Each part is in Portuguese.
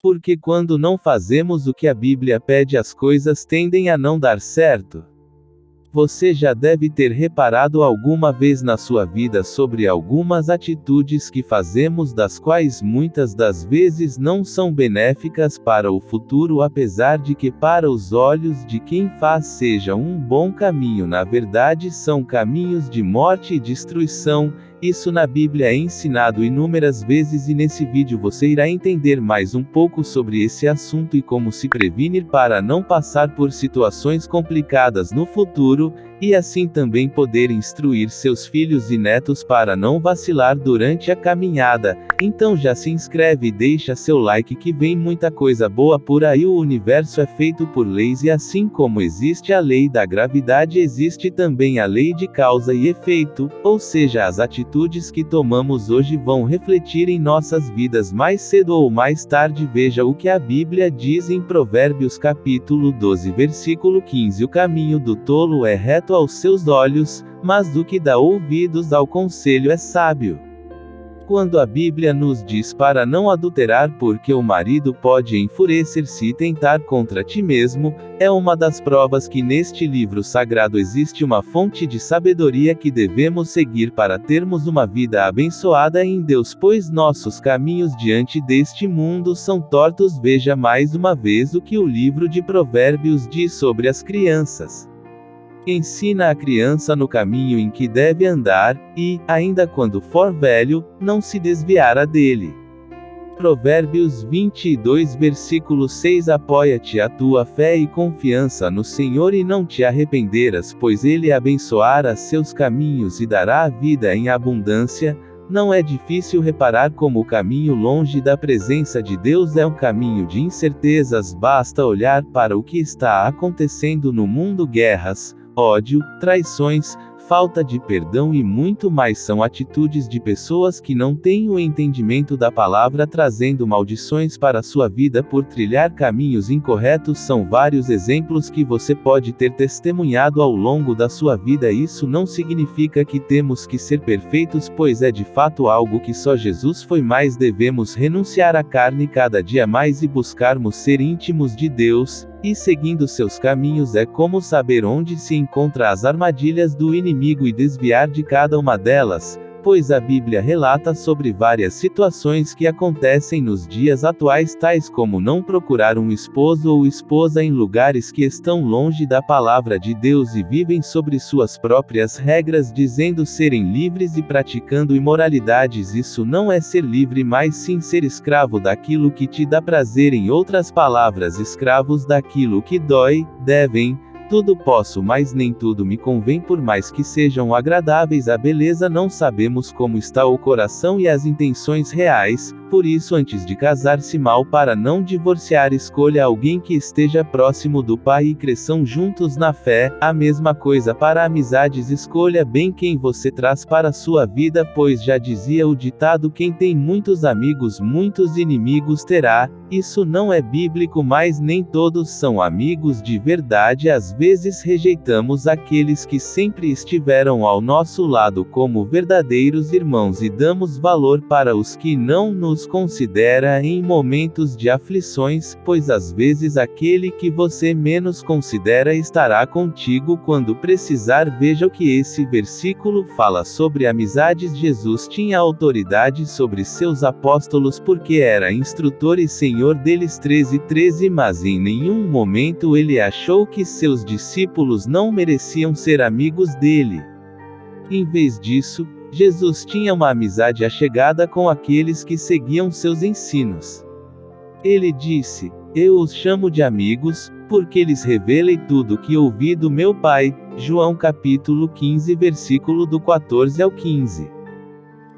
Porque quando não fazemos o que a Bíblia pede, as coisas tendem a não dar certo. Você já deve ter reparado alguma vez na sua vida sobre algumas atitudes que fazemos, das quais muitas das vezes não são benéficas para o futuro, apesar de que para os olhos de quem faz seja um bom caminho, na verdade são caminhos de morte e destruição. Isso na Bíblia é ensinado inúmeras vezes, e nesse vídeo você irá entender mais um pouco sobre esse assunto e como se prevenir para não passar por situações complicadas no futuro, e assim também poder instruir seus filhos e netos para não vacilar durante a caminhada. Então já se inscreve e deixa seu like, que vem muita coisa boa por aí. O universo é feito por leis, e assim como existe a lei da gravidade, existe também a lei de causa e efeito, ou seja, as atitudes que tomamos hoje vão refletir em nossas vidas mais cedo ou mais tarde. Veja o que a Bíblia diz em Provérbios capítulo 12 versículo 15: o caminho do tolo é reto aos seus olhos, mas do que dá ouvidos ao conselho é sábio. Quando a Bíblia nos diz para não adulterar porque o marido pode enfurecer-se e tentar contra ti mesmo, é uma das provas que neste livro sagrado existe uma fonte de sabedoria que devemos seguir para termos uma vida abençoada em Deus, pois nossos caminhos diante deste mundo são tortos. Veja mais uma vez o que o livro de Provérbios diz sobre as crianças. Ensina a criança no caminho em que deve andar, e, ainda quando for velho, não se desviará dele. Provérbios 22 versículo 6: apoia-te a tua fé e confiança no Senhor, e não te arrependerás, pois Ele abençoará seus caminhos e dará a vida em abundância. Não é difícil reparar como o caminho longe da presença de Deus é um caminho de incertezas. Basta olhar para o que está acontecendo no mundo: guerras, ódio, traições, falta de perdão e muito mais. São atitudes de pessoas que não têm o entendimento da palavra, trazendo maldições para a sua vida por trilhar caminhos incorretos. São vários exemplos que você pode ter testemunhado ao longo da sua vida. Isso não significa que temos que ser perfeitos, pois é de fato algo que só Jesus foi, mas devemos renunciar à carne cada dia mais e buscarmos ser íntimos de Deus, e seguindo seus caminhos é como saber onde se encontram as armadilhas do inimigo e desviar de cada uma delas, pois a Bíblia relata sobre várias situações que acontecem nos dias atuais, tais como não procurar um esposo ou esposa em lugares que estão longe da palavra de Deus e vivem sobre suas próprias regras, dizendo serem livres e praticando imoralidades. Isso não é ser livre, mas sim ser escravo daquilo que te dá prazer. Em outras palavras, escravos daquilo que dói. Devem: tudo posso, mas nem tudo me convém, por mais que sejam agradáveis à beleza. Não sabemos como está o coração e as intenções reais, por isso antes de casar-se mal, para não divorciar, escolha alguém que esteja próximo do Pai e cresçam juntos na fé. A mesma coisa para amizades: escolha bem quem você traz para a sua vida, pois já dizia o ditado: quem tem muitos amigos, muitos inimigos terá. Isso não é bíblico, mas nem todos são amigos de verdade. Às vezes rejeitamos aqueles que sempre estiveram ao nosso lado como verdadeiros irmãos e damos valor para os que não nos considera em momentos de aflições, pois às vezes aquele que você menos considera estará contigo quando precisar. Veja o que esse versículo fala sobre amizades. Jesus tinha autoridade sobre seus apóstolos porque era instrutor e senhor deles. 13:13 Mas em nenhum momento ele achou que seus discípulos não mereciam ser amigos dele. Em vez disso, Jesus tinha uma amizade achegada com aqueles que seguiam seus ensinos. Ele disse: eu os chamo de amigos, porque lhes revelei tudo o que ouvi do meu Pai. João capítulo 15 versículo do 14 ao 15.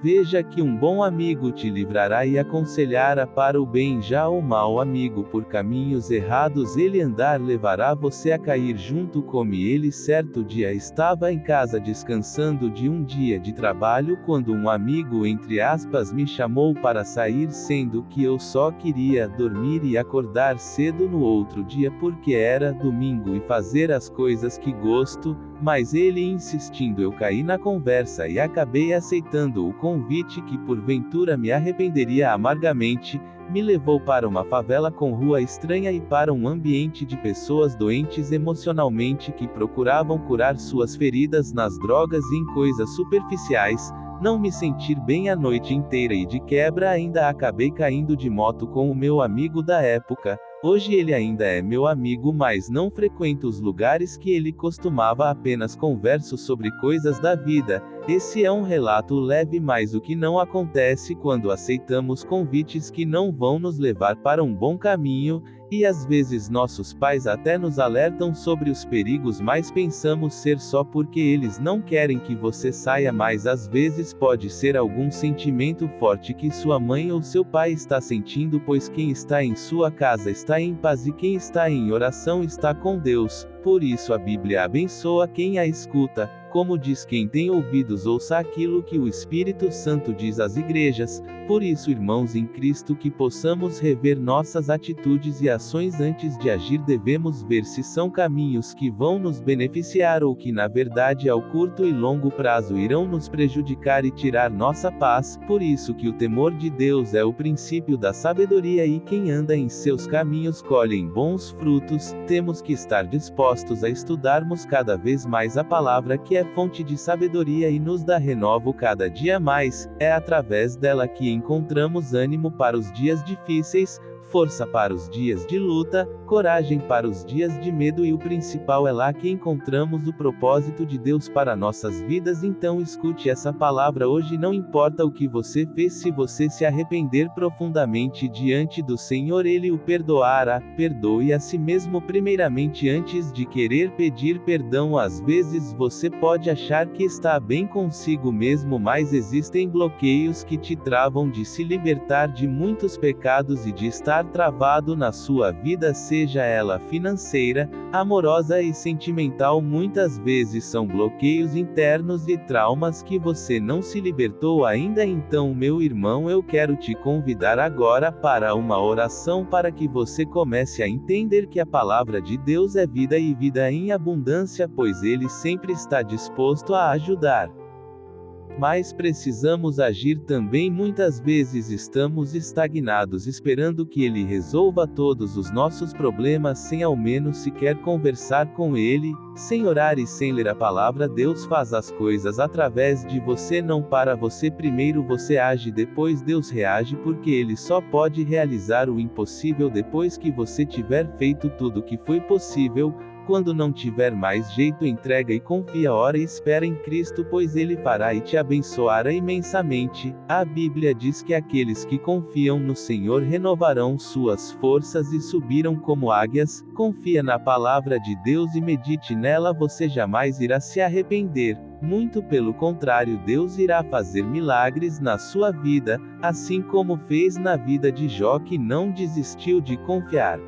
Veja que um bom amigo te livrará e aconselhará para o bem, já o mau amigo por caminhos errados ele andar levará você a cair junto com ele. Certo dia estava em casa descansando de um dia de trabalho quando um amigo entre aspas me chamou para sair, sendo que eu só queria dormir e acordar cedo no outro dia porque era domingo e fazer as coisas que gosto. Mas ele insistindo, eu caí na conversa e acabei aceitando o convite que porventura me arrependeria amargamente. Me levou para uma favela com rua estranha e para um ambiente de pessoas doentes emocionalmente que procuravam curar suas feridas nas drogas e em coisas superficiais. Não me sentir bem a noite inteira e de quebra ainda acabei caindo de moto com o meu amigo da época. Hoje ele ainda é meu amigo, mas não frequento os lugares que ele costumava, apenas converso sobre coisas da vida. Esse é um relato leve, mas o que não acontece quando aceitamos convites que não vão nos levar para um bom caminho, e às vezes nossos pais até nos alertam sobre os perigos, mas pensamos ser só porque eles não querem que você saia, mas às vezes pode ser algum sentimento forte que sua mãe ou seu pai está sentindo, pois quem está em sua casa está em paz e quem está em oração está com Deus. Por isso a Bíblia abençoa quem a escuta. Como diz: quem tem ouvidos ouça aquilo que o Espírito Santo diz às igrejas. Por isso, irmãos em Cristo, que possamos rever nossas atitudes e ações antes de agir. Devemos ver se são caminhos que vão nos beneficiar ou que na verdade ao curto e longo prazo irão nos prejudicar e tirar nossa paz. Por isso que o temor de Deus é o princípio da sabedoria, e quem anda em seus caminhos colhe bons frutos. Temos que estar dispostos a estudarmos cada vez mais a palavra, que é fonte de sabedoria e nos dá renovo cada dia mais. É através dela que encontramos ânimo para os dias difíceis, força para os dias de luta, coragem para os dias de medo, e o principal é lá que encontramos o propósito de Deus para nossas vidas. Então escute essa palavra hoje. Não importa o que você fez, se você se arrepender profundamente diante do Senhor, Ele o perdoará. Perdoe a si mesmo primeiramente antes de querer pedir perdão. Às vezes você pode achar que está bem consigo mesmo, mas existem bloqueios que te travam de se libertar de muitos pecados e de estar travado na sua vida, seja ela financeira, amorosa e sentimental. Muitas vezes são bloqueios internos e traumas que você não se libertou ainda. Então, meu irmão, eu quero te convidar agora para uma oração para que você comece a entender que a palavra de Deus é vida e vida em abundância, pois Ele sempre está disposto a ajudar. Mas precisamos agir também. Muitas vezes estamos estagnados esperando que Ele resolva todos os nossos problemas sem ao menos sequer conversar com Ele. Sem orar e sem ler a palavra, Deus faz as coisas através de você, não para você. Primeiro você age, depois Deus reage, porque Ele só pode realizar o impossível depois que você tiver feito tudo o que foi possível. Quando não tiver mais jeito, entrega e confia, ora e espera em Cristo, pois Ele fará e te abençoará imensamente. A Bíblia diz que aqueles que confiam no Senhor renovarão suas forças e subirão como águias. Confia na palavra de Deus e medite nela, você jamais irá se arrepender. Muito pelo contrário, Deus irá fazer milagres na sua vida, assim como fez na vida de Jó, que não desistiu de confiar.